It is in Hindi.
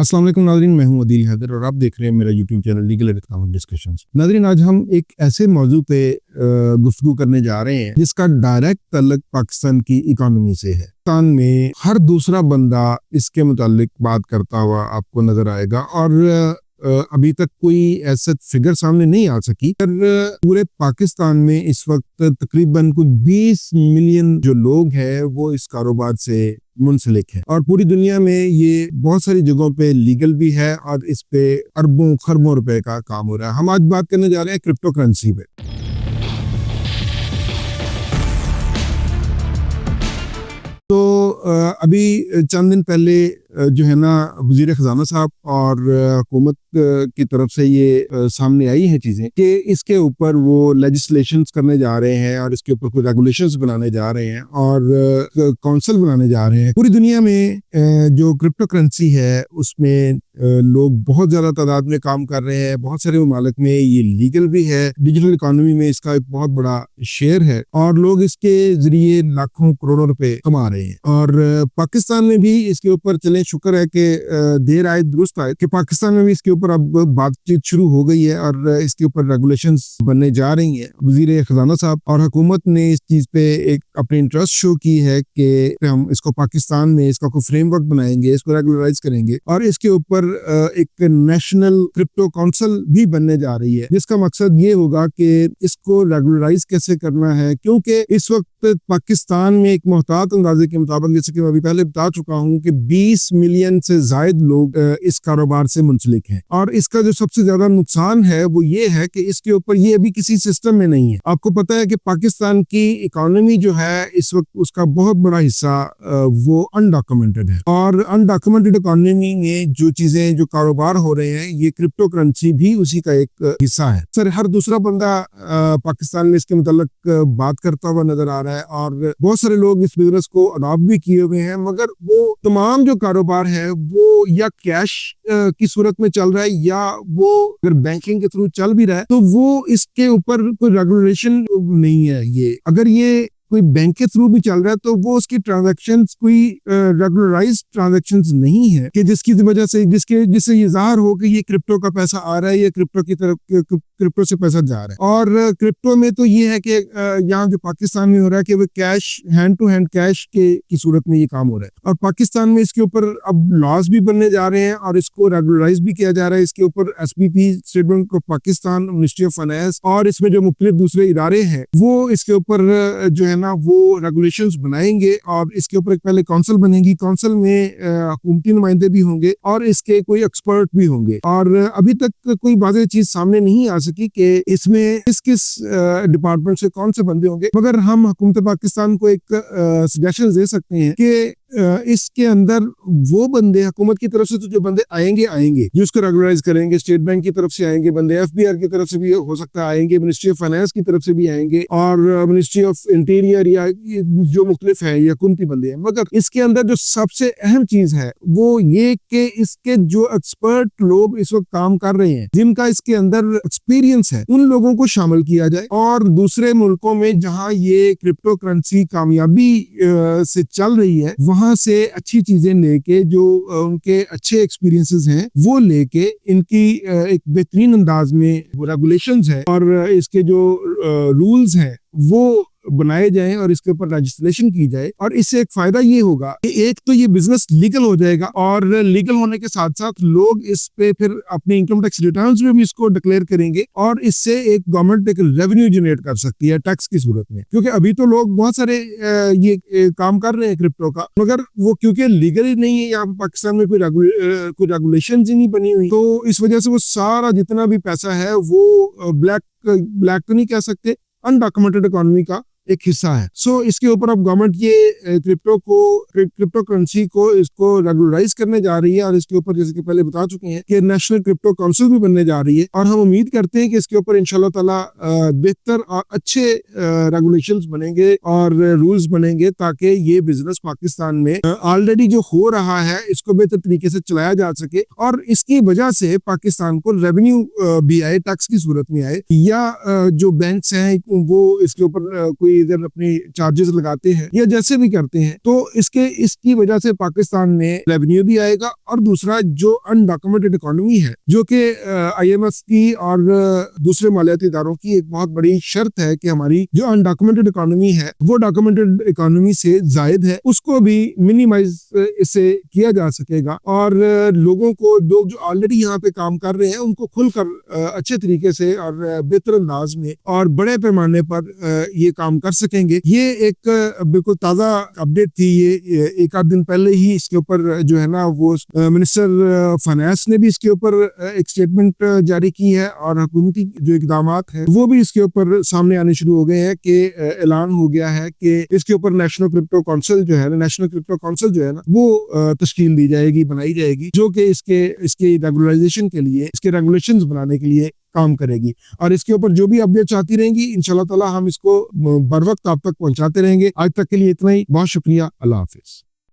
अस्सलाम वालेकुम नाज़रीन, मैं हूं अदील हैदर और आप देख रहे हैं मेरा YouTube channel legal and Islamic discussions. नाज़रीन, आज हम एक ऐसे मौजू पे गुफ्तगू करने जा रहे हैं जिसका डायरेक्ट ताल्लुक पाकिस्तान की इकोनॉमी से है। पाकिस्तान में हर दूसरा बंदा इसके मुतालिक बात करता हुआ आपको नजर आएगा और अभी तक कोई ऐसा फिगर सामने नहीं आ सकी, पर पूरे पाकिस्तान में इस वक्त तकरीबन कुछ 20 मिलियन जो लोग हैं वो इस कारोबार से मुंसलिक है और पूरी दुनिया में ये बहुत सारी जगहों पे लीगल भी है और इस पे अरबों खरबों रुपए का काम हो रहा है। हम आज बात करने जा रहे हैं क्रिप्टो करेंसी पे। तो अभी चंद दिन पहले जो है ना वज़ीर ख़ज़ाना साहब और हुकूमत की तरफ से ये सामने आई हैं चीज़ें कि इसके ऊपर वो लेजिस्लेशंस करने जा रहे हैं और इसके ऊपर कोई रेगुलेशंस बनाने जा रहे हैं और काउंसिल बनाने जा रहे हैं। पूरी दुनिया में जो क्रिप्टो करेंसी है उसमें लोग बहुत ज़्यादा तादाद में काम कर रहे हैं। बहुत सारे ममालिक में ये लीगल भी है, डिजिटल इकोनॉमी में इसका एक बहुत बड़ा शेयर है और लोग इसके ज़रिए लाखों करोड़ों रुपए कमा रहे हैं। और पाकिस्तान में भी इसके ऊपर चले, शुक्र है कि देर आए दुरुस्त आए कि पाकिस्तान में भी इसके ऊपर अब बातचीत शुरू हो गई है और इसके ऊपर रेगुलेशंस बनने जा रही हैं। वज़ीर ख़ज़ाना साहब और हुकूमत ने इस चीज़ पे एक अपनी इंटरेस्ट शो की है कि हम इसको पाकिस्तान में इसका कोई फ्रेमवर्क बनाएंगे, इसको रेगुलराइज करेंगे और इसके ऊपर एक नेशनल क्रिप्टो काउंसिल भी बनने जा रही है, जिसका मकसद ये होगा कि इसको रेगुलराइज कैसे करना है, क्योंकि इस वक्त पाकिस्तान में एक मोहतात अंदाजे के मुताबिक, जैसे कि मैं अभी पहले बता चुका हूँ, कि 20 मिलियन से जायद लोग इस कारोबार से मुंसलिक हैं। और इसका जो सबसे ज्यादा नुकसान है वो ये है कि इसके ऊपर ये अभी किसी सिस्टम में नहीं है। आपको पता है कि पाकिस्तान की इकोनॉमी जो है इस वक्त उसका बहुत बड़ा हिस्सा वो अनडॉक्यूमेंटेड है और अनडॉक्यूमेंटेड इकोनॉमी में जो चीजें, जो कारोबार हो रहे हैं, ये क्रिप्टो करेंसी भी उसी का एक हिस्सा है। सर, हर दूसरा बंदा पाकिस्तान में इसके मुताल्लिक बात करता हुआ नजर आ रहा है और बहुत सारे लोग इस बिजनेस को अडॉप्ट भी किए हुए हैं, मगर वो तमाम जो कारोबार है वो या कैश की सूरत में चल रहा है या वो अगर बैंकिंग के थ्रू चल भी रहा है तो वो इसके ऊपर कोई रेगुलेशन नहीं है। ये अगर ये कोई बैंक के थ्रू भी चल रहा है तो वो उसकी ट्रांजैक्शंस कोई रेगुलराइज्ड ट्रांजैक्शंस नहीं है कि जिसकी वजह से जिससे ये जाहिर हो कि ये क्रिप्टो का पैसा आ रहा है या क्रिप्टो की तरफ क्रिप्टो से पैसा जा रहा है। और क्रिप्टो में तो ये है कि यहाँ जो पाकिस्तान में हो रहा है कि वो cash, hand to hand cash की सूरत में ये काम हो रहा है और पाकिस्तान में इसके ऊपर अब लॉज भी बनने जा रहे हैं और इसको रेगुलराइज भी किया जा रहा है। इसके ऊपर SBP, state bank of Pakistan, ministry of finance और इसमें जो मुख्तलिफ दूसरे इदारे हैं वो इसके ऊपर जो है ना वो रेगुलेशंस बनाएंगे और इसके ऊपर एक पहले काउंसिल बनेगी। काउंसिल में हुकूमती नुमाइंदे भी होंगे और इसके कोई एक्सपर्ट भी होंगे। और अभी तक कोई वाज़ेह चीज सामने नहीं आ सकी कि इसमें किस डिपार्टमेंट से कौन से बंदे होंगे, मगर हम हुकूमत पाकिस्तान को एक सजेशन दे सकते हैं कि इसके अंदर वो बंदे हुकूमत की तरफ से तो जो बंदे आएंगे जो उसको रेगुलराइज करेंगे, स्टेट बैंक की तरफ से आएंगे बंदे, FBR की तरफ से भी हो सकता है आएंगे, मिनिस्ट्री ऑफ फाइनेंस की तरफ से भी आएंगे और मिनिस्ट्री ऑफ इंटीरियर या जो मुख्तलिफ है या कुंती बंदे हैं। मगर इसके अंदर जो सबसे अहम चीज है वो ये कि इसके जो एक्सपर्ट लोग इस वक्त काम कर रहे हैं, जिनका इसके अंदर एक्सपीरियंस है, उन लोगों को शामिल किया जाए और दूसरे मुल्कों में जहां ये क्रिप्टो करेंसी कामयाबी से चल रही है वहां से अच्छी चीजें लेके, जो उनके अच्छे एक्सपीरियंसेस हैं वो लेके इनकी एक बेहतरीन अंदाज में रेगुलेशंस है और इसके जो रूल्स हैं वो बनाए जाएं और इसके ऊपर लेजिस्लेशन की जाए। और इससे एक फायदा ये होगा कि एक तो ये बिजनेस लीगल हो जाएगा और लीगल होने के साथ साथ लोग इस पे फिर अपने इनकम टैक्स रिटर्न्स में भी इसको डिक्लेयर करेंगे और इससे एक गवर्नमेंट एक रेवेन्यू जनरेट कर सकती है टैक्स की सूरत में। क्योंकि अभी तो लोग बहुत सारे ये काम कर रहे हैं क्रिप्टो का, मगर वो क्योंकि लीगल ही नहीं है, यहाँ पाकिस्तान में कोई रेगुलेशन ही नहीं बनी हुई, तो इस वजह से वो सारा जितना भी पैसा है वो ब्लैक तो नहीं कह सकते, अनडॉक्यूमेंटेड इकोनॉमी का एक हिस्सा है। सो इसके ऊपर अब गवर्नमेंट ये क्रिप्टो करेंसी को इसको रेगुलराइज करने जा रही है और इसके ऊपर, जैसे कि पहले बता चुके हैं, कि नेशनल क्रिप्टो काउंसिल भी बनने जा रही है और हम उम्मीद करते हैं कि इसके ऊपर इंशाल्लाह ताला बेहतर और अच्छे रेगुलेशंस बनेंगे और रूल्स बनेंगे ताकि ये बिजनेस पाकिस्तान में ऑलरेडी जो हो रहा है इसको बेहतर तरीके से चलाया जा सके और इसकी वजह से पाकिस्तान को रेवेन्यू भी आए, टैक्स की सूरत में आए, या जो बैंक्स हैं वो इसके ऊपर कोई कोई इधर अपने चार्जेस लगाते हैं या जैसे भी करते हैं, तो इसकी वजह से पाकिस्तान में रेवेन्यू भी आएगा। और दूसरा, जो अनडॉक्यूमेंटेड इकोनॉमी है, जो कि IMF की और दूसरे मालियाती इदारों की एक बहुत बड़ी शर्त है कि हमारी जो अनडॉक्यूमेंटेड इकोनॉमी है वो डॉक्यूमेंटेड इकोनॉमी से जायद है, उसको भी मिनिमाइज इससे किया जा सकेगा। और लोगों को, लोग जो ऑलरेडी यहाँ पे काम कर रहे हैं, उनको खुलकर अच्छे तरीके से और बेहतर अंदाज में और बड़े पैमाने पर ये काम कर सकेंगे। ये एक बिल्कुल ताज़ा अपडेट थी। ये एक आध दिन पहले ही इसके ऊपर जो है ना वो मिनिस्टर फाइनेंस ने भी इसके ऊपर एक स्टेटमेंट जारी की है, और हुकूमती जो इकदाम हैं वो भी इसके ऊपर सामने आने शुरू हो गए हैं कि ऐलान हो गया है कि इसके ऊपर नेशनल क्रिप्टो काउंसिल जो है ना वो तश्कील दी जाएगी, बनाई जाएगी, जो कि इसके रेगुलराइजेशन के लिए, इसके रेगुलेशंस बनाने के लिए काम करेगी। और इसके ऊपर जो भी अपडेट्स आती रहेंगी, इंशाल्लाह ताला हम इसको बर वक्त आप तक पहुंचाते रहेंगे। आज तक के लिए इतना ही। बहुत शुक्रिया। अल्लाह हाफिज।